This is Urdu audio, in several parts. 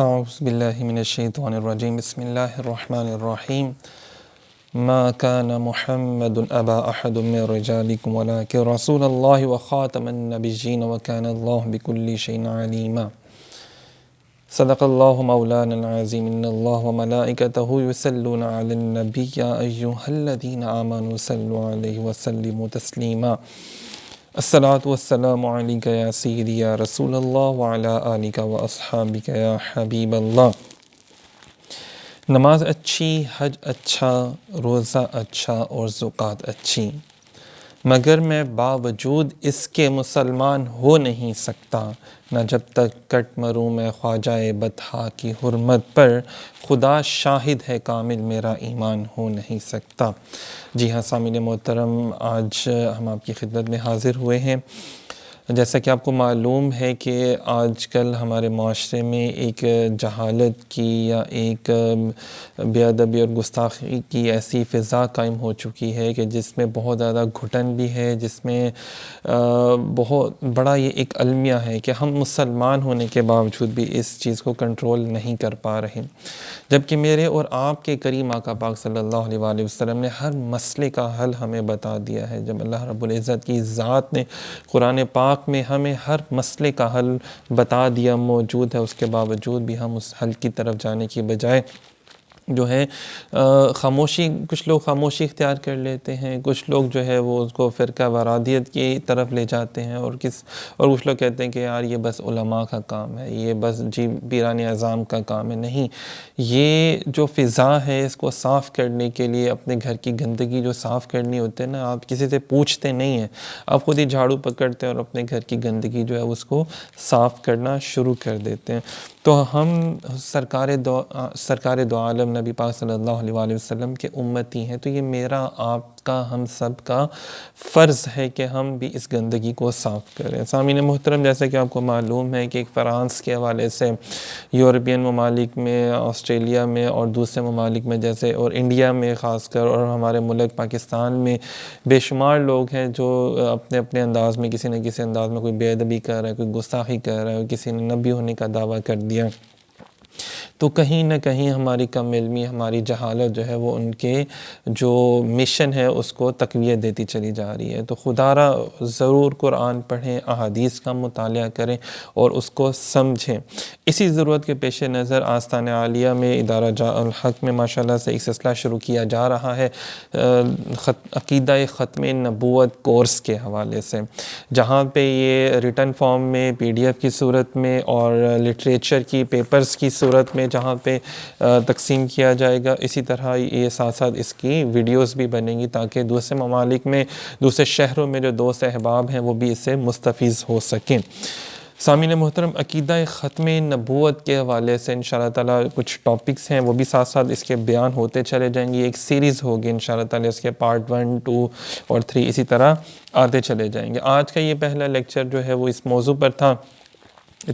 اعوذ باللہ من الشیطان الرجیم بسم اللہ الرحمن الرحیم ما كان محمد ابا احد من رجالکم ولکن رسول اللہ وخاتم النبیین وکان اللہ بکل شیء علیما صدق اللہ مولانا العظیم ان اللہ وملائکتہ یصلون علی النبی یا ایہا الذین آمنوا صلوا علیہ وسلموا تسلیما الصلاۃ والسلام علیک یا سیدی یا رسول اللہ وعلی آلک و اصحابک یا حبیب اللہ۔ نماز اچھی، حج اچھا، روزہ اچھا اور زکوٰۃ اچھی، مگر میں باوجود اس کے مسلمان ہو نہیں سکتا نہ جب تک کٹ مروں میں خواجہ بطحا کی حرمت پر، خدا شاہد ہے کامل میرا ایمان ہو نہیں سکتا۔ جی ہاں سامعین محترم، آج ہم آپ کی خدمت میں حاضر ہوئے ہیں۔ جیسا کہ آپ کو معلوم ہے کہ آج کل ہمارے معاشرے میں ایک جہالت کی یا ایک بے ادبی اور گستاخی کی ایسی فضا قائم ہو چکی ہے کہ جس میں بہت زیادہ گھٹن بھی ہے، جس میں بہت بڑا یہ ایک المیہ ہے کہ ہم مسلمان ہونے کے باوجود بھی اس چیز کو کنٹرول نہیں کر پا رہے، جبکہ میرے اور آپ کے کریم آقا پاک صلی اللہ علیہ وآلہ وسلم نے ہر مسئلے کا حل ہمیں بتا دیا ہے۔ جب اللہ رب العزت کی ذات نے قرآن پاک میں ہمیں ہر مسئلے کا حل بتا دیا موجود ہے، اس کے باوجود بھی ہم اس حل کی طرف جانے کی بجائے جو ہے خاموشی، کچھ لوگ خاموشی اختیار کر لیتے ہیں، کچھ لوگ جو ہے وہ اس کو فرقہ وارادیت کی طرف لے جاتے ہیں، اور کچھ لوگ کہتے ہیں کہ یار یہ بس علماء کا کام ہے، یہ بس جی پیران اعظام کا کام ہے۔ نہیں، یہ جو فضا ہے اس کو صاف کرنے کے لیے اپنے گھر کی گندگی جو صاف کرنی ہوتی ہے نا، آپ کسی سے پوچھتے نہیں ہیں، آپ خود ہی جھاڑو پکڑتے ہیں اور اپنے گھر کی گندگی جو ہے اس کو صاف کرنا شروع کر دیتے ہیں۔ تو ہم سرکار دو عالم نبی پاک صلی اللہ علیہ وآلہ وسلم کے امتی ہیں، تو یہ میرا آپ کا ہم سب کا فرض ہے کہ ہم بھی اس گندگی کو صاف کریں۔ سامعین محترم، جیسے کہ آپ کو معلوم ہے کہ ایک فرانس کے حوالے سے یورپین ممالک میں، آسٹریلیا میں اور دوسرے ممالک میں جیسے، اور انڈیا میں خاص کر، اور ہمارے ملک پاکستان میں بے شمار لوگ ہیں جو اپنے اپنے انداز میں کسی نہ کسی انداز میں کوئی بے ادبی کر رہا ہے، کوئی گستاخی کر رہا ہے، کسی نے نبی ہونے کا دعویٰ کر دیا، تو کہیں نہ کہیں ہماری کم علمی، ہماری جہالت جو ہے وہ ان کے جو مشن ہے اس کو تقویت دیتی چلی جا رہی ہے۔ تو خدا را ضرور قرآن پڑھیں، احادیث کا مطالعہ کریں اور اس کو سمجھیں۔ اسی ضرورت کے پیش نظر آستانہ عالیہ میں ادارہ جاء الحق میں ماشاءاللہ سے ایک سلسلہ شروع کیا جا رہا ہے عقیدہ ختم نبوت کورس کے حوالے سے، جہاں پہ یہ ریٹن فارم میں، پی ڈی ایف کی صورت میں اور لٹریچر کی پیپرز کی صورت میں جہاں پہ تقسیم کیا جائے گا، اسی طرح یہ ساتھ ساتھ اس کی ویڈیوز بھی بنیں گی تاکہ دوسرے ممالک میں، دوسرے شہروں میں جو دوست احباب ہیں وہ بھی اس سے مستفیض ہو سکیں۔ سامعین محترم، عقیدہ ختم نبوت کے حوالے سے انشاءاللہ تعالیٰ کچھ ٹاپکس ہیں، وہ بھی ساتھ ساتھ اس کے بیان ہوتے چلے جائیں گے۔ ایک سیریز ہوگی انشاءاللہ تعالیٰ، اس کے پارٹ 1، 2 اور 3 اسی طرح آتے چلے جائیں گے۔ آج کا یہ پہلا لیکچر جو ہے وہ اس موضوع پر تھا،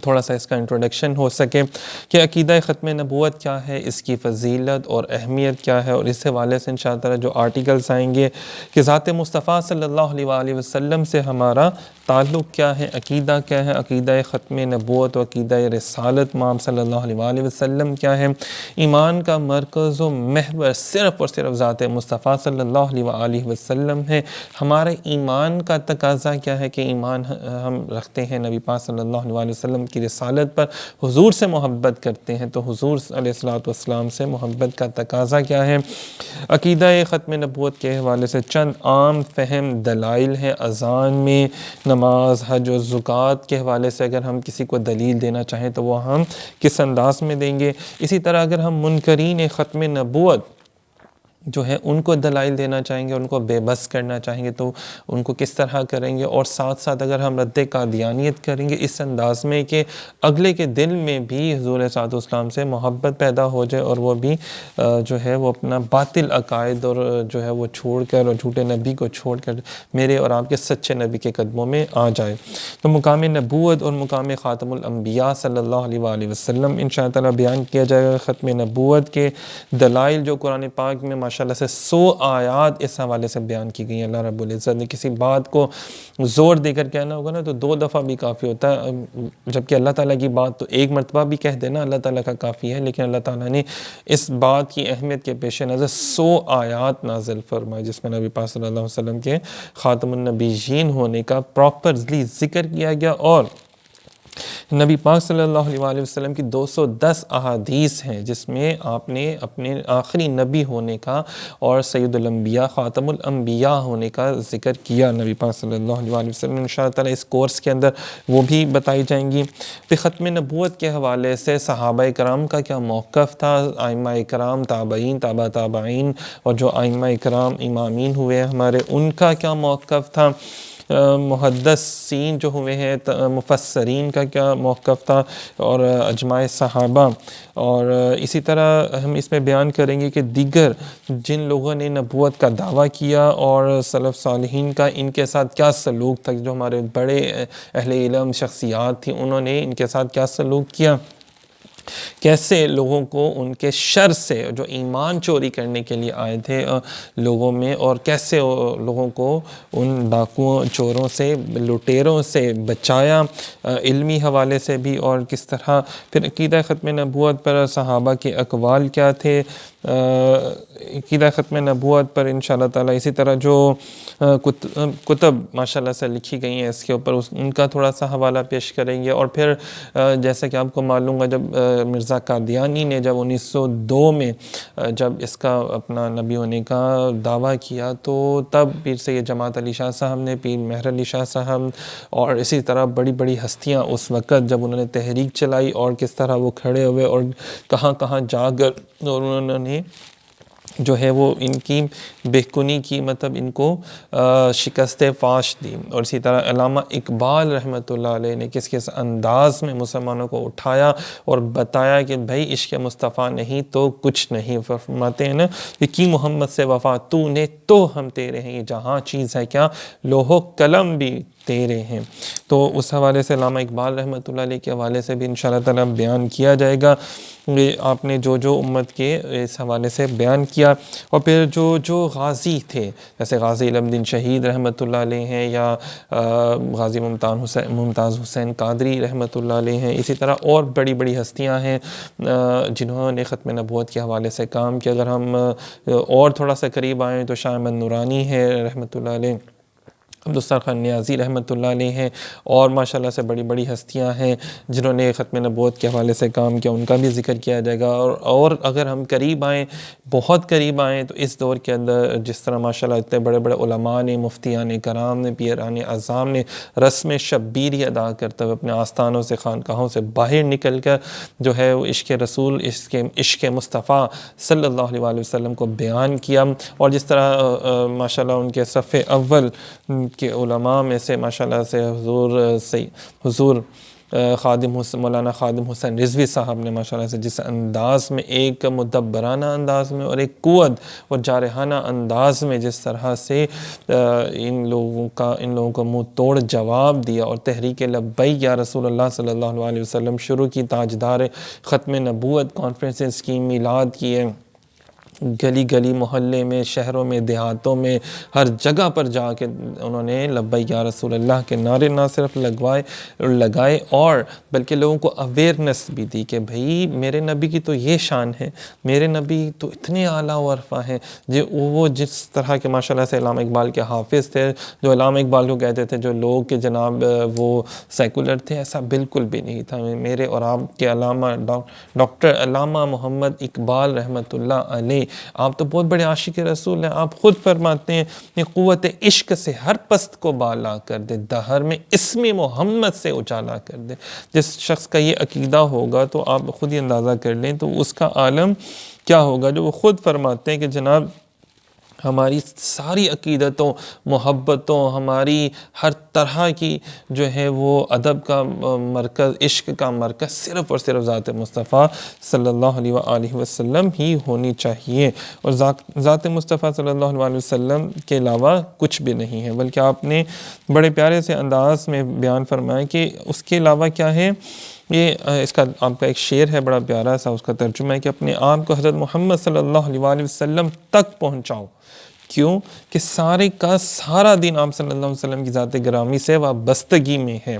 تھوڑا سا اس کا انٹروڈکشن ہو سکے کہ عقیدہ ختم نبوت کیا ہے، اس کی فضیلت اور اہمیت کیا ہے، اور اس حوالے سے انشاءاللہ تعالیٰ جو آرٹیکلز آئیں گے کہ ذات مصطفیٰ صلی اللہ علیہ وآلہ وسلم سے ہمارا تعلق کیا ہے، عقیدہ کیا ہے، عقیدہ ختم نبوت و عقیدہ رسالت امام صلی اللہ علیہ وآلہ وسلم کیا ہے، ایمان کا مرکز و محور صرف اور صرف ذات مصطفیٰ صلی اللہ علیہ وآلہ وسلم ہے، ہمارے ایمان کا تقاضا کیا ہے کہ ایمان ہم رکھتے ہیں نبی پاک صلی اللہ علیہ وآلہ وسلم کی رسالت پر، حضور سے محبت کرتے ہیں تو حضور علیہ السلام سے محبت کا تقاضا کیا ہے۔ عقیدہ ختم نبوت کے حوالے سے چند عام فہم دلائل ہیں۔ اذان میں، نماز، حج و زکوٰۃ کے حوالے سے اگر ہم کسی کو دلیل دینا چاہیں تو وہ ہم کس انداز میں دیں گے۔ اسی طرح اگر ہم منکرین ختم نبوت جو ہے ان کو دلائل دینا چاہیں گے، ان کو بے بس کرنا چاہیں گے تو ان کو کس طرح کریں گے، اور ساتھ ساتھ اگر ہم رد قادیانیت کریں گے اس انداز میں کہ اگلے کے دل میں بھی حضور علیہ السلام سے محبت پیدا ہو جائے اور وہ بھی جو ہے وہ اپنا باطل عقائد اور جو ہے وہ چھوڑ کر، اور جھوٹے نبی کو چھوڑ کر میرے اور آپ کے سچے نبی کے قدموں میں آ جائے۔ تو مقام نبوت اور مقام خاتم الانبیاء صلی اللہ علیہ وآلہ وسلم انشاءاللہ تعالیٰ بیان کیا جائے گا۔ ختم نبوت کے دلائل جو قرآن پاک میں ماشاءاللہ سے 100 آیات اس حوالے سے بیان کی گئی ہیں۔ اللہ رب العزت نے کسی بات کو زور دے کر کہنا ہوگا نا تو 2 دفعہ بھی کافی ہوتا ہے، جبکہ اللہ تعالیٰ کی بات تو 1 مرتبہ بھی کہہ دینا اللہ تعالیٰ کا کافی ہے، لیکن اللہ تعالیٰ نے اس بات کی اہمیت کے پیش نظر 100 آیات نازل فرمائے، جس میں نبی پاک صلی اللہ علیہ وسلم کے خاتم النبیین ہونے کا پراپرلی ذکر کیا گیا، اور نبی پاک صلی اللہ علیہ وسلم کی 210 احادیث ہیں جس میں آپ نے اپنے آخری نبی ہونے کا اور سید الانبیاء خاتم الانبیاء ہونے کا ذکر کیا نبی پاک صلی اللہ علیہ وسلم۔ انشاءاللہ تعالیٰ اس کورس کے اندر وہ بھی بتائی جائیں گی۔ پھر ختم نبوت کے حوالے سے صحابہ کرام کا کیا موقف تھا، ائمہ کرام، تابعین، تابع تابعین، اور جو ائمہ کرام امامین ہوئے ہمارے ان کا کیا موقف تھا، محدثین جو ہوئے ہیں، مفسرین کا کیا موقف تھا، اور اجماع صحابہ، اور اسی طرح ہم اس میں بیان کریں گے کہ دیگر جن لوگوں نے نبوت کا دعویٰ کیا اور سلف صالحین کا ان کے ساتھ کیا سلوک تھا، جو ہمارے بڑے اہل علم شخصیات تھیں انہوں نے ان کے ساتھ کیا سلوک کیا، کیسے لوگوں کو ان کے شر سے جو ایمان چوری کرنے کے لیے آئے تھے لوگوں میں، اور کیسے لوگوں کو ان ڈاکوؤں، چوروں سے، لٹیروں سے بچایا، علمی حوالے سے بھی، اور کس طرح پھر عقیدہ ختم نبوت پر صحابہ کے اقوال کیا تھے، عقیدہ ختم نبوت پر انشاءاللہ تعالیٰ اسی طرح جو کتب ماشاءاللہ سے لکھی گئی ہیں اس کے اوپر ان کا تھوڑا سا حوالہ پیش کریں گے، اور پھر جیسا کہ آپ کو معلوم ہے جب مرزا قادیانی نے جب 1902 میں جب اس کا اپنا نبی ہونے کا دعویٰ کیا تو تب پیر سید جماعت علی شاہ صاحب نے، پیر مہر علی شاہ صاحب، اور اسی طرح بڑی بڑی ہستیاں اس وقت جب انہوں نے تحریک چلائی اور کس طرح وہ کھڑے ہوئے اور کہاں کہاں جا کر اور انہوں نے جو ہے وہ ان کی بہکنی کی، مطلب ان کو شکست فاش دی، اور اسی طرح علامہ اقبال رحمۃ اللہ علیہ نے کس کس انداز میں مسلمانوں کو اٹھایا اور بتایا کہ بھائی عشق مصطفیٰ نہیں تو کچھ نہیں، فرماتے ہیں نا کہ کی محمد سے وفا تو نے تو ہم تیرے ہیں، یہ جہاں چیز ہے کیا لوح و قلم بھی تیرے ہیں۔ تو اس حوالے سے علامہ اقبال رحمۃ اللہ علیہ کے حوالے سے بھی انشاءاللہ تعالیٰ بیان کیا جائے گا، آپ نے جو جو امت کے اس حوالے سے بیان کیا، اور پھر جو غازی تھے جیسے غازی علم دین شہید رحمۃ اللہ علیہ ہیں، یا غازی ممتاز حسین قادری رحمۃ اللہ علیہ ہیں، اسی طرح اور بڑی بڑی ہستیاں ہیں جنہوں نے ختم نبوت کے حوالے سے کام کیا۔ اگر ہم اور تھوڑا سا قریب آئیں تو شاہ احمد نورانی ہے رحمۃ اللہ علیہ، عبدالستار خان نیازی رحمۃ اللہ علیہ ہیں، اور ماشاءاللہ سے بڑی بڑی ہستیاں ہیں جنہوں نے ختم نبوت کے حوالے سے کام کیا، ان کا بھی ذکر کیا جائے گا۔ اور اگر ہم قریب آئیں، بہت قریب آئیں، تو اس دور کے اندر جس طرح ماشاءاللہ اتنے بڑے بڑے علماء نے، مفتیان کرام نے، پیران اعظام نے رسم شبیری ادا کرتے ہوئے اپنے آستانوں سے، خانقاہوں سے باہر نکل کر جو ہے وہ عشق رسول، عشق مصطفیٰ صلی اللہ علیہ وسلم کو بیان کیا، اور جس طرح ماشاءاللہ ان کے صف اول کے علماء میں سے ماشاءاللہ سے حضور مولانا خادم حسین رضوی صاحب نے ماشاءاللہ سے جس انداز میں، ایک مدبرانہ انداز میں اور ایک قوت اور جارحانہ انداز میں جس طرح سے ان لوگوں کو منہ توڑ جواب دیا اور تحریک لبیک یا رسول اللہ صلی اللہ علیہ وسلم شروع کی، تاجدار ختم نبوت کانفرنسز کی، میلاد کیے، گلی گلی محلے میں، شہروں میں، دیہاتوں میں، ہر جگہ پر جا کے انہوں نے لبیک یا رسول اللہ کے نعرے نہ صرف لگائے اور بلکہ لوگوں کو اویئرنس بھی دی کہ بھئی میرے نبی کی تو یہ شان ہے، میرے نبی تو اتنے اعلیٰ و عرفہ ہیں، وہ جس طرح کے ماشاءاللہ سے علامہ اقبال کے حافظ تھے، جو علامہ اقبال کو کہتے تھے جو لوگ کہ جناب وہ سیکولر تھے، ایسا بالکل بھی نہیں تھا۔ میرے اور آپ کے علامہ ڈاکٹر علامہ محمد اقبال رحمۃ اللہ علیہ، آپ تو بہت بڑے عاشق رسول ہیں، آپ خود فرماتے ہیں کہ قوت عشق سے ہر پست کو بالا کر دے، دہر میں اسم محمد سے اجالا کر دے۔ جس شخص کا یہ عقیدہ ہوگا تو آپ خود ہی اندازہ کر لیں تو اس کا عالم کیا ہوگا، جو وہ خود فرماتے ہیں کہ جناب ہماری ساری عقیدتوں، محبتوں، ہماری ہر طرح کی جو ہے وہ ادب کا مرکز، عشق کا مرکز صرف اور صرف ذات مصطفیٰ صلی اللہ علیہ وآلہ وسلم ہی ہونی چاہیے، اور ذات مصطفیٰ صلی اللہ علیہ وسلم کے علاوہ کچھ بھی نہیں ہے۔ بلکہ آپ نے بڑے پیارے سے انداز میں بیان فرمایا کہ اس کے علاوہ کیا ہے، یہ اس کا آپ کا ایک شعر ہے بڑا پیارا سا، اس کا ترجمہ ہے کہ اپنے آپ کو حضرت محمد صلی اللہ علیہ وآلہ وسلم تک پہنچاؤ۔ کیوں کہ سارے کا سارا دین آپ صلی اللہ علیہ وسلم کی ذات گرامی سے وابستگی میں ہے،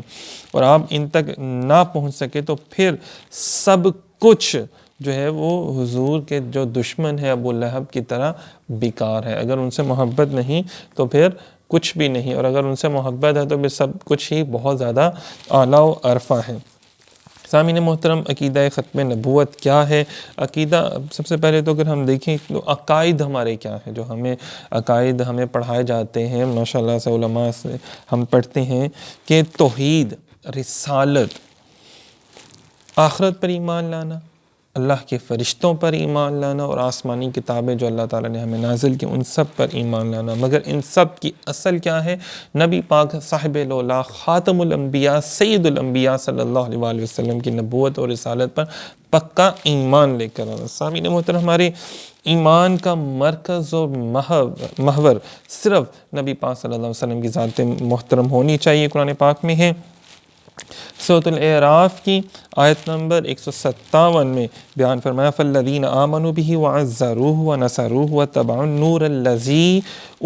اور آپ ان تک نہ پہنچ سکے تو پھر سب کچھ جو ہے وہ حضور کے جو دشمن ہے ابو لہب کی طرح بیکار ہے۔ اگر ان سے محبت نہیں تو پھر کچھ بھی نہیں، اور اگر ان سے محبت ہے تو پھر سب کچھ ہی بہت زیادہ اعلیٰ و عرفہ ہے۔ سامعین محترم، عقیدہ ختم نبوت کیا ہے؟ عقیدہ سب سے پہلے تو اگر ہم دیکھیں تو عقائد ہمارے کیا ہیں، جو ہمیں عقائد ہمیں پڑھائے جاتے ہیں ماشاءاللہ سے علماء سے ہم پڑھتے ہیں کہ توحید، رسالت، آخرت پر ایمان لانا، اللہ کے فرشتوں پر ایمان لانا، اور آسمانی کتابیں جو اللہ تعالیٰ نے ہمیں نازل کی ان سب پر ایمان لانا۔ مگر ان سب کی اصل کیا ہے؟ نبی پاک صاحب الولا خاتم الانبیاء سید الانبیاء صلی اللہ علیہ وآلہ وسلم کی نبوت اور رسالت پر پکا ایمان لے کر آنا۔ سامعین محترم، ہمارے ایمان کا مرکز اور محور صرف نبی پاک صلی اللہ علیہ وسلم کی ذات محترم ہونی چاہیے۔ قرآن پاک میں ہے، سورۃ الاعراف کی آیت نمبر 157 میں بیان فرمایا فَالَّذِينَ آمَنُوا بِهِ وَعَزَّرُوهُ وَنَصَرُوهُ وَاتَّبَعُوا النُّورَ الَّذِي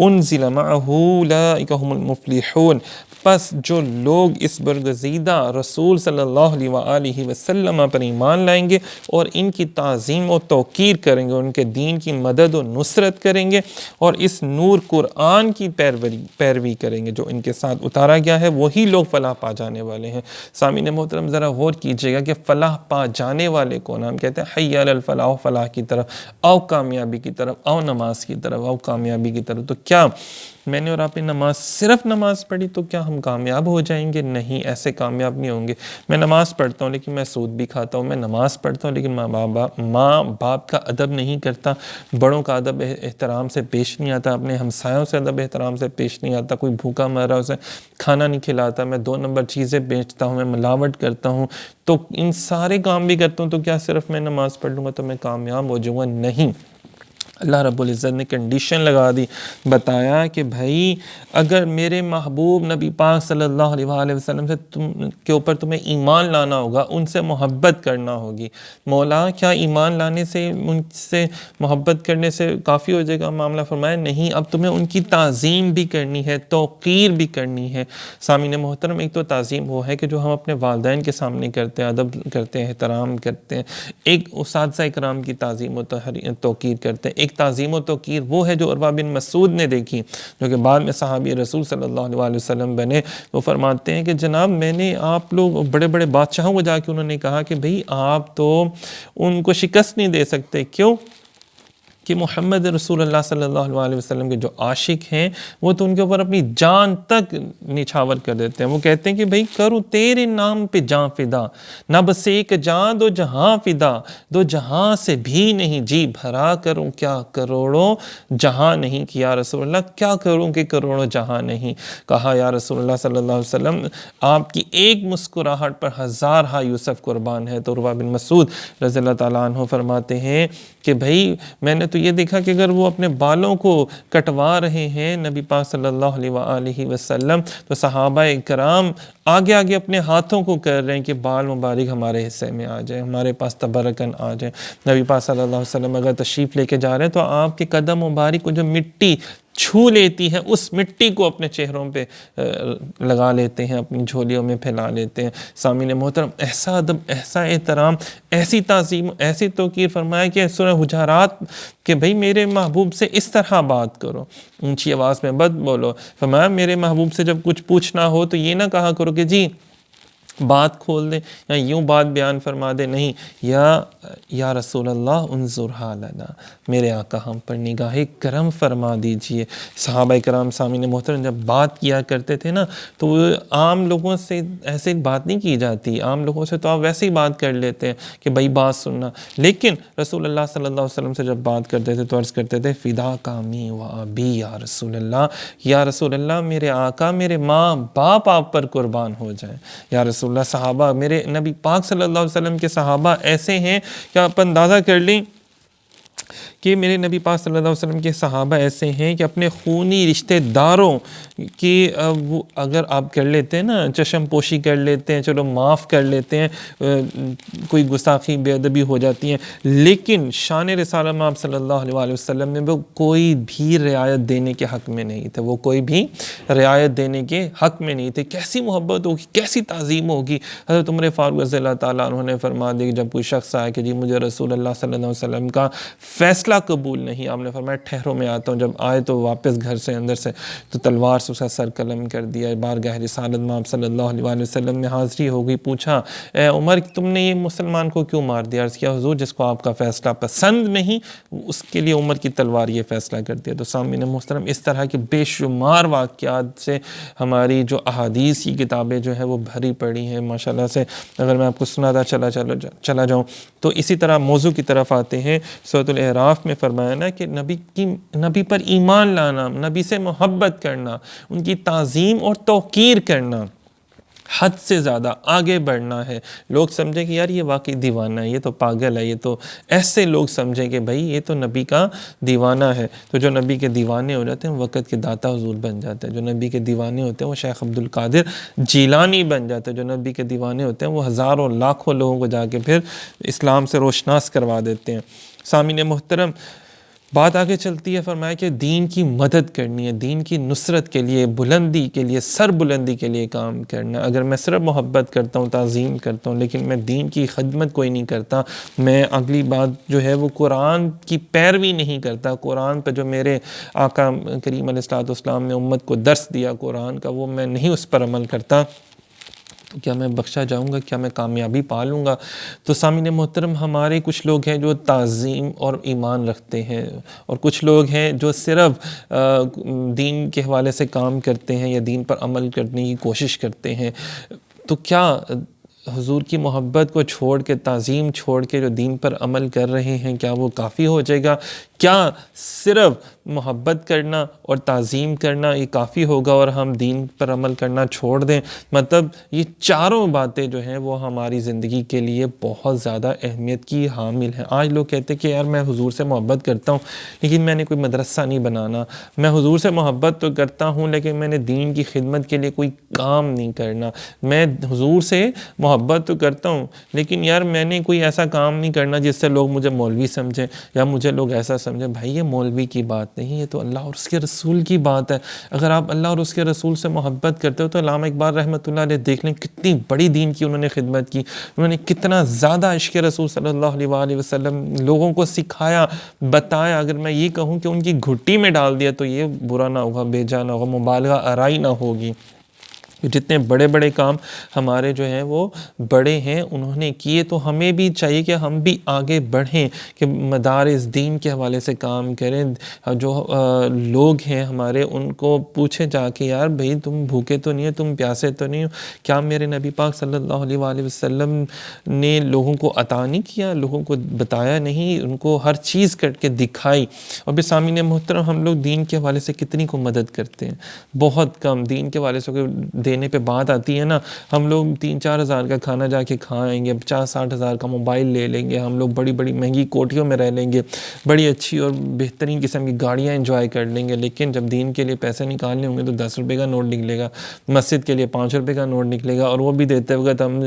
أُنزِلَ مَعَهُ أُولَٰئِكَ هُمُ الْمُفْلِحُونَ۔ پس جو لوگ اس برگزیدہ رسول صلی اللہ علیہ وآلہ وسلم پر ایمان لائیں گے اور ان کی تعظیم و توقیر کریں گے، ان کے دین کی مدد و نصرت کریں گے، اور اس نور قرآن کی پیروی کریں گے جو ان کے ساتھ اتارا گیا ہے، وہی لوگ فلاح پا جانے والے ہیں۔ سامعین محترم، ذرا غور کیجئے گا کہ فلاح پا جانے والے کو ہم کہتے ہیں حی علی الفلاح، فلاح کی طرف، آؤ کامیابی کی طرف، آؤ نماز کی طرف، آؤ کامیابی کی طرف۔ تو کیا میں نے اور آپ نے صرف نماز پڑھی تو کیا ہم کامیاب ہو جائیں گے؟ نہیں، ایسے کامیاب نہیں ہوں گے۔ میں نماز پڑھتا ہوں لیکن میں سود بھی کھاتا ہوں، میں نماز پڑھتا ہوں لیکن ماں باپ کا ادب نہیں کرتا، بڑوں کا ادب احترام سے پیش نہیں آتا، اپنے ہمسایوں سے ادب احترام سے پیش نہیں آتا، کوئی بھوکا مر رہا ہے اسے کھانا نہیں کھلاتا، میں 2 نمبر چیزیں بیچتا ہوں، میں ملاوٹ کرتا ہوں، تو ان سارے کام بھی کرتا ہوں، تو کیا صرف میں نماز پڑھ لوں گا تو میں کامیاب ہو جاؤں گا؟ نہیں۔ اللہ رب العزت نے کنڈیشن لگا دی، بتایا کہ بھائی اگر میرے محبوب نبی پاک صلی اللہ علیہ وآلہ وسلم سے کے اوپر تمہیں ایمان لانا ہوگا، ان سے محبت کرنا ہوگی۔ مولا کیا ایمان لانے سے، ان سے محبت کرنے سے کافی ہو جائے گا معاملہ؟ فرمایا نہیں، اب تمہیں ان کی تعظیم بھی کرنی ہے، توقیر بھی کرنی ہے۔ سامعین محترم، ایک تو تعظیم وہ ہے کہ جو ہم اپنے والدین کے سامنے کرتے ہیں، ادب کرتے ہیں، احترام کرتے ہیں، ایک اساتذہ اکرام کی تعظیم و توقیر کرتے ہیں، ایک تعظیم و توقیر وہ ہے جو عروہ بن مسعود نے دیکھی، جو کہ بعد میں صحابی رسول صلی اللہ علیہ وسلم بنے۔ وہ فرماتے ہیں کہ جناب میں نے آپ لوگ بڑے بڑے بادشاہوں کو جا کے انہوں نے کہا کہ بھئی آپ تو ان کو شکست نہیں دے سکتے، کیوں کہ محمد رسول اللہ صلی اللہ علیہ وسلم کے جو عاشق ہیں وہ تو ان کے اوپر اپنی جان تک نچھاور کر دیتے ہیں۔ وہ کہتے ہیں کہ بھئی کروں تیرے نام پہ جان فدا، نہ بس ایک جان دو جہاں فدا، 2 جہاں سے بھی نہیں جی بھرا، کروں کیا کروڑوں جہاں نہیں، کہ یا رسول اللہ کیا کروں کہ کروڑوں جہاں نہیں۔ کہا یا رسول اللہ صلی اللہ علیہ وسلم آپ کی ایک مسکراہٹ پر 1000 یوسف قربان ہے۔ تو عروہ بن مسعود رضی اللہ تعالیٰ عنہ فرماتے ہیں کہ بھئی میں نے تو یہ دیکھا کہ اگر وہ اپنے بالوں کو کٹوا رہے ہیں نبی پاک صلی اللہ علیہ وآلہ وسلم، تو صحابہ کرام آگے آگے اپنے ہاتھوں کو کر رہے ہیں کہ بال مبارک ہمارے حصے میں آ جائیں، ہمارے پاس تبرکن آ جائیں۔ نبی پاک صلی اللہ علیہ وسلم اگر تشریف لے کے جا رہے ہیں تو آپ کے قدم مبارک کو جو مٹی چھو لیتی ہے اس مٹی کو اپنے چہروں پہ لگا لیتے ہیں، اپنی جھولیوں میں پھیلا لیتے ہیں۔ سامعین محترم، ایسا ادب، ایسا احترام، ایسی تعظیم، ایسی توقیر فرمایا کہ سورہ حجرات کہ بھئی میرے محبوب سے اس طرح بات کرو، اونچی آواز میں مت بولو۔ فرمایا میرے محبوب سے جب کچھ پوچھنا ہو تو یہ نہ کہا کرو کہ جی بات کھول دیں یا یوں بات بیان فرما دیں، نہیں، یا رسول اللہ انظرھا لنا، میرے آقا ہم پر نگاہ کرم فرما دیجئے۔ صحابہ کرام سامعین محترم جب بات کیا کرتے تھے نا تو وہ عام لوگوں سے ایسے بات نہیں کی جاتی، عام لوگوں سے تو آپ ویسے ہی بات کر لیتے ہیں کہ بھائی بات سننا، لیکن رسول اللہ صلی اللہ علیہ وسلم سے جب بات کرتے تھے تو عرض کرتے تھے فدا کامی و ابی یا رسول اللہ، یا رسول اللہ میرے آقا میرے ماں باپ آپ پر قربان ہو جائیں، یا رسول اللہ صحابہ میرے نبی پاک صلی اللہ علیہ وسلم کے صحابہ ایسے ہیں کہ آپ اندازہ کر لیں کہ میرے نبی پاک صلی اللہ علیہ وسلم کے صحابہ ایسے ہیں کہ اپنے خونی رشتہ داروں کی وہ اگر آپ کر لیتے ہیں نا چشم پوشی کر لیتے ہیں، چلو معاف کر لیتے ہیں، کوئی گستاخی بے ادبی ہو جاتی ہیں، لیکن شان رسالت آپ صلی اللہ علیہ وسلم میں وہ کوئی بھی رعایت دینے کے حق میں نہیں تھے، وہ کوئی بھی رعایت دینے کے حق میں نہیں تھے۔ کیسی محبت ہوگی، کیسی تعظیم ہوگی۔ حضرت عمر فاروق رضی اللہ تعالیٰ عنہ نے فرما دیا کہ جب کوئی شخص آیا کہ جی مجھے رسول اللہ صلی اللہ علیہ وسلم کا فیصلہ قبول نہیں، آپ نے فرمایا ٹھہرو میں آتا ہوں، جب آئے تو واپس گھر سے اندر سے تو تلوار سے اس کا سر قلم کر دیا، بارگاہ رسالت میں آپ صلی اللہ علیہ وسلم میں حاضری ہو گئی، پوچھا اے عمر تم نے یہ مسلمان کو کیوں مار دیا؟ عرض کیا حضور جس کو آپ کا فیصلہ پسند نہیں اس کے لیے عمر کی تلوار یہ فیصلہ کر دیا۔ تو سامعین محترم اس طرح کے بے شمار واقعات سے ہماری جو احادیث کی کتابیں جو ہے وہ بھری پڑی ہیں ماشاءاللہ سے، اگر میں آپ کو سناتا چلا جاؤں تو اسی طرح موضوع کی طرف آتے ہیں۔ سورۃ الاعراف میں فرمایا نا کہ نبی پر ایمان لانا، نبی سے محبت کرنا، ان کی تعظیم اور توقیر کرنا، حد سے زیادہ آگے بڑھنا ہے۔ لوگ سمجھیں کہ یار یہ واقعی دیوانہ ہے، یہ تو پاگل ہے، یہ تو ایسے لوگ سمجھیں کہ بھائی یہ تو نبی کا دیوانہ ہے۔ تو جو نبی کے دیوانے ہو جاتے ہیں وقت کے داتا حضور بن جاتے ہیں، جو نبی کے دیوانے ہوتے ہیں وہ شیخ عبد القادر جیلانی بن جاتے ہیں، جو نبی کے دیوانے ہوتے ہیں وہ ہزاروں لاکھوں لوگوں کو جا کے پھر اسلام سے روشناس کروا دیتے ہیں۔ سامعین محترم بات آگے چلتی ہے، فرمایا کہ دین کی مدد کرنی ہے، دین کی نصرت کے لیے، بلندی کے لیے، سر بلندی کے لیے کام کرنا۔ اگر میں صرف محبت کرتا ہوں، تعظیم کرتا ہوں، لیکن میں دین کی خدمت کوئی نہیں کرتا، میں اگلی بات جو ہے وہ قرآن کی پیروی نہیں کرتا، قرآن پہ جو میرے آقا کریم علیہ السلام نے امت کو درس دیا قرآن کا وہ میں نہیں اس پر عمل کرتا، تو کیا میں بخشا جاؤں گا؟ کیا میں کامیابی پا لوں گا؟ تو سامعین محترم ہمارے کچھ لوگ ہیں جو تعظیم اور ایمان رکھتے ہیں، اور کچھ لوگ ہیں جو صرف دین کے حوالے سے کام کرتے ہیں یا دین پر عمل کرنے کی کوشش کرتے ہیں۔ تو کیا حضور کی محبت کو چھوڑ کے، تعظیم چھوڑ کے جو دین پر عمل کر رہے ہیں کیا وہ کافی ہو جائے گا؟ کیا صرف محبت کرنا اور تعظیم کرنا یہ کافی ہوگا اور ہم دین پر عمل کرنا چھوڑ دیں؟ مطلب یہ چاروں باتیں جو ہیں وہ ہماری زندگی کے لیے بہت زیادہ اہمیت کی حامل ہیں۔ آج لوگ کہتے ہیں کہ یار میں حضور سے محبت کرتا ہوں لیکن میں نے کوئی مدرسہ نہیں بنانا، میں حضور سے محبت تو کرتا ہوں لیکن میں نے دین کی خدمت کے لیے کوئی کام نہیں کرنا، میں حضور سے محبت تو کرتا ہوں لیکن یار میں نے کوئی ایسا کام نہیں کرنا جس سے لوگ مجھے مولوی سمجھیں یا مجھے لوگ ایسا سمجھیں۔ بھائی یہ مولوی کی بات نہیں، یہ تو اللہ اور اس کے رسول کی بات ہے۔ اگر آپ اللہ اور اس کے رسول سے محبت کرتے ہو تو علامہ اقبال رحمۃ اللہ علیہ دیکھ لیں کتنی بڑی دین کی انہوں نے خدمت کی، انہوں نے کتنا زیادہ عشق رسول صلی اللہ علیہ وسلم لوگوں کو سکھایا، بتایا۔ اگر میں یہ کہوں کہ ان کی گھٹی میں ڈال دیا تو یہ برا نہ ہوگا، بے جا نہ ہوگا، مبالغہ آرائی نہ ہوگی۔ جتنے بڑے بڑے کام ہمارے جو ہیں وہ بڑے ہیں انہوں نے کیے، تو ہمیں بھی چاہیے کہ ہم بھی آگے بڑھیں، کہ مدارس دین کے حوالے سے کام کریں۔ جو لوگ ہیں ہمارے ان کو پوچھیں جا کے یار بھئی تم بھوکے تو نہیں ہو، تم پیاسے تو نہیں ہو؟ کیا میرے نبی پاک صلی اللہ علیہ وسلم نے لوگوں کو عطا نہیں کیا، لوگوں کو بتایا نہیں، ان کو ہر چیز کر کے دکھائی؟ اور بھی سامعین محترم ہم لوگ دین کے حوالے سے کتنی کو مدد کرتے ہیں؟ بہت کم۔ دین کے حوالے سے دینے پہ بات آتی ہے نا، ہم لوگ 3-4 ہزار کا کھانا جا کے کھائیں گے، 50-60 ہزار کا موبائل لے لیں گے، ہم لوگ بڑی بڑی مہنگی کوٹھیوں میں رہ لیں گے، بڑی اچھی اور بہترین قسم کی گاڑیاں انجوائے کر لیں گے، لیکن جب دین کے لیے پیسے نکالنے ہوں گے تو 10 روپے کا نوٹ نکلے گا، مسجد کے لیے 5 روپے کا نوٹ نکلے گا، اور وہ بھی دیتے وقت ہم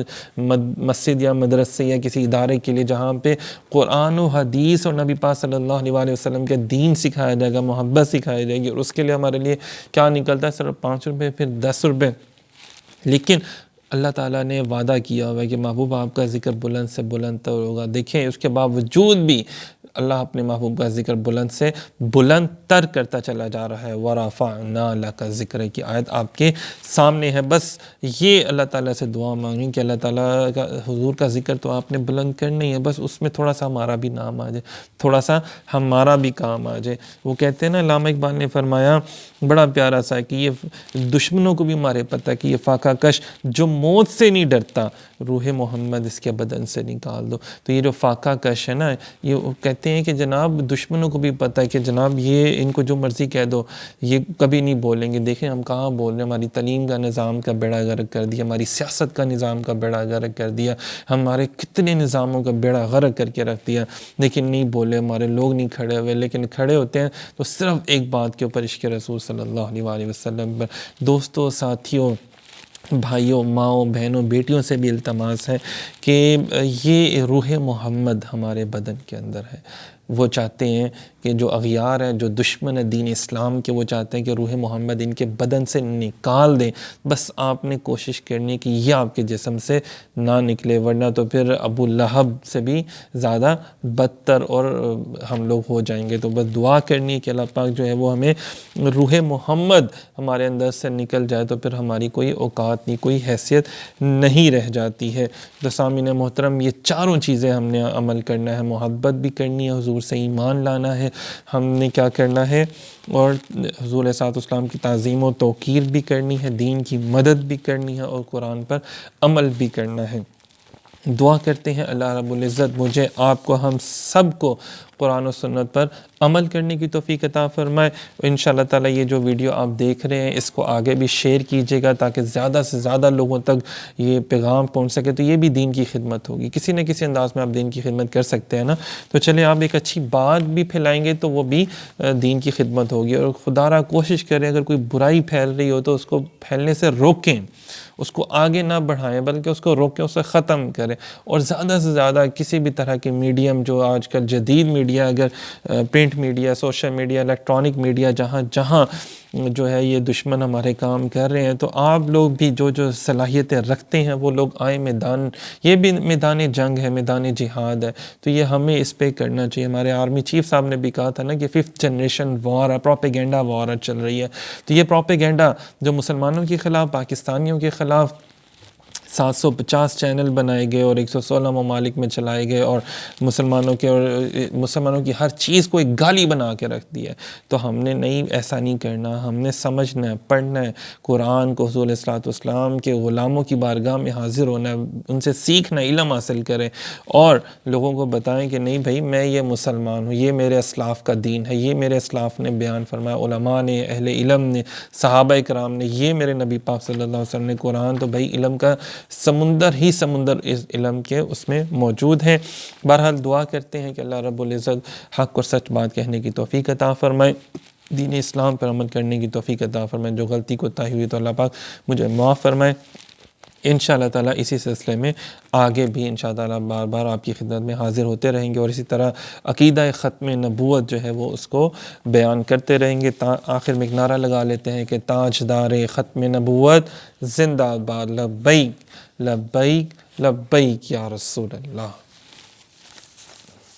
مسجد یا مدرسے یا کسی ادارے کے لیے جہاں پہ قرآن و حدیث اور نبی پاک صلی اللہ علیہ وسلم کے دین سکھایا جائے گا، محبت سکھائی جائے گی، اور اس کے لیے ہمارے لیے کیا نکلتا ہے؟ صرف 5 روپے، پھر 10 روپے۔ لیکن اللہ تعالیٰ نے وعدہ کیا ہوا ہے کہ محبوب آپ کا ذکر بلند سے بلند تر ہوگا۔ دیکھیں اس کے باوجود بھی اللہ اپنے محبوب کا ذکر بلند سے بلند تر کرتا چلا جا رہا ہے۔ وَرَفَعْنَا لَكَ ذِكْرَكَ کی آیت آپ کے سامنے ہے۔ بس یہ اللہ تعالیٰ سے دعا مانگیں کہ اللہ تعالیٰ کا حضور کا ذکر تو آپ نے بلند کرنا ہی ہے، بس اس میں تھوڑا سا ہمارا بھی نام آ جائے، تھوڑا سا ہمارا بھی کام آ جائے۔ وہ کہتے ہیں نا، علامہ اقبال نے فرمایا بڑا پیارا سا کہ یہ دشمنوں کو بھی مارے پتہ کہ یہ فاقہ کش جو موت سے نہیں ڈرتا، روح محمد اس کے بدن سے نکال دو۔ تو یہ جو فاقہ کش ہے نا، یہ کہتے ہیں کہ جناب دشمنوں کو بھی پتہ ہے کہ جناب یہ ان کو جو مرضی کہہ دو یہ کبھی نہیں بولیں گے۔ دیکھیں ہم کہاں بول رہے ہیں، ہماری تعلیم کا نظام کا بیڑا غرق کر دیا، ہماری سیاست کا نظام کا بیڑا غرق کر دیا، ہمارے کتنے نظاموں کا بیڑا غرق کر کے رکھ دیا، لیکن نہیں بولے، ہمارے لوگ نہیں کھڑے ہوئے، لیکن کھڑے ہوتے ہیں تو صرف ایک بات کے اوپر، عشق رسول صلی اللہ علیہ وآلہ وسلم پر۔ دوستوں، ساتھیوں، بھائیوں، ماؤں، بہنوں، بیٹیوں سے بھی التماس ہے کہ یہ روح محمد ہمارے بدن کے اندر ہے۔ وہ چاہتے ہیں کہ جو اغیار ہیں، جو دشمن ہے دین اسلام کے، وہ چاہتے ہیں کہ روح محمد ان کے بدن سے نکال دیں۔ بس آپ نے کوشش کرنی ہے کہ یہ آپ کے جسم سے نہ نکلے، ورنہ تو پھر ابو لہب سے بھی زیادہ بدتر اور ہم لوگ ہو جائیں گے۔ تو بس دعا کرنی ہے کہ اللہ پاک جو ہے وہ ہمیں روح محمد ہمارے اندر سے نکل جائے، تو پھر ہماری کوئی اوقات نہیں، کوئی حیثیت نہیں رہ جاتی ہے۔ تو سامعین محترم، یہ چاروں چیزیں ہم نے عمل کرنا ہے، محبت بھی کرنی ہے، حضور سے ایمان لانا ہے، ہم نے کیا کرنا ہے، اور حضور علیہ السلام کی تعظیم و توقیر بھی کرنی ہے، دین کی مدد بھی کرنی ہے، اور قرآن پر عمل بھی کرنا ہے۔ دعا کرتے ہیں اللہ رب العزت مجھے، آپ کو، ہم سب کو قرآن و سنت پر عمل کرنے کی توفیق عطا فرمائے۔ انشاءاللہ تعالی یہ جو ویڈیو آپ دیکھ رہے ہیں اس کو آگے بھی شیئر کیجیے گا تاکہ زیادہ سے زیادہ لوگوں تک یہ پیغام پہنچ سکے، تو یہ بھی دین کی خدمت ہوگی، کسی نہ کسی انداز میں آپ دین کی خدمت کر سکتے ہیں نا۔ تو چلیں، آپ ایک اچھی بات بھی پھیلائیں گے تو وہ بھی دین کی خدمت ہوگی، اور خدا را کوشش کریں اگر کوئی برائی پھیل رہی ہو تو اس کو پھیلنے سے روکیں، اس کو آگے نہ بڑھائیں بلکہ اس کو روکیں، اسے ختم کریں، اور زیادہ سے زیادہ کسی بھی طرح کے میڈیم جو آج کل جدید میڈیا، اگر print media, social media, electronic media, جہاں جہاں جو ہے یہ دشمن ہمارے کام کر رہے ہیں، تو آپ لوگ بھی جو صلاحیتیں رکھتے ہیں وہ لوگ آئیں میدان، یہ بھی میدان جنگ ہے، میدان جہاد ہے، تو یہ ہمیں اس پہ کرنا چاہیے۔ ہمارے آرمی چیف صاحب نے بھی کہا تھا نا کہ 5th جنریشن وار ہے، پروپیگنڈا وار چل رہی ہے، تو یہ پروپیگنڈا جو مسلمانوں کے خلاف، پاکستانیوں کے خلاف 750 چینل بنائے گئے اور 116 ممالک میں چلائے گئے، اور مسلمانوں کی ہر چیز کو ایک گالی بنا کے رکھ دیا ہے۔ تو ہم نے ایسا نہیں کرنا، ہم نے سمجھنا ہے، پڑھنا ہے قرآن کو، حضور علیہ السلام کے غلاموں کی بارگاہ میں حاضر ہونا ہے، ان سے سیکھنا، علم حاصل کریں، اور لوگوں کو بتائیں کہ نہیں بھائی میں یہ مسلمان ہوں، یہ میرے اسلاف کا دین ہے، یہ میرے اسلاف نے بیان فرمایا، علماء نے، اہل علم نے، صحابہ کرام نے، یہ میرے نبی پاک صلی اللہ علیہ وسلم نے، قرآن تو بھائی علم کا سمندر ہی سمندر اس علم کے اس میں موجود ہیں۔ بہرحال دعا کرتے ہیں کہ اللہ رب العزت حق اور سچ بات کہنے کی توفیق عطا فرمائے، دین اسلام پر عمل کرنے کی توفیق عطا فرمائے، جو غلطی کوتاہی ہوئی تو اللہ پاک مجھے معاف فرمائے۔ انشاءاللہ تعالیٰ اسی سلسلے میں آگے بھی انشاءاللہ تعالیٰ بار بار آپ کی خدمت میں حاضر ہوتے رہیں گے، اور اسی طرح عقیدہ ختم نبوت جو ہے وہ اس کو بیان کرتے رہیں گے۔ آخر میں ایک نعرہ لگا لیتے ہیں کہ تاجدار ختم نبوت زندہ باد، لبیک لبیک لبیک یا رسول اللہ۔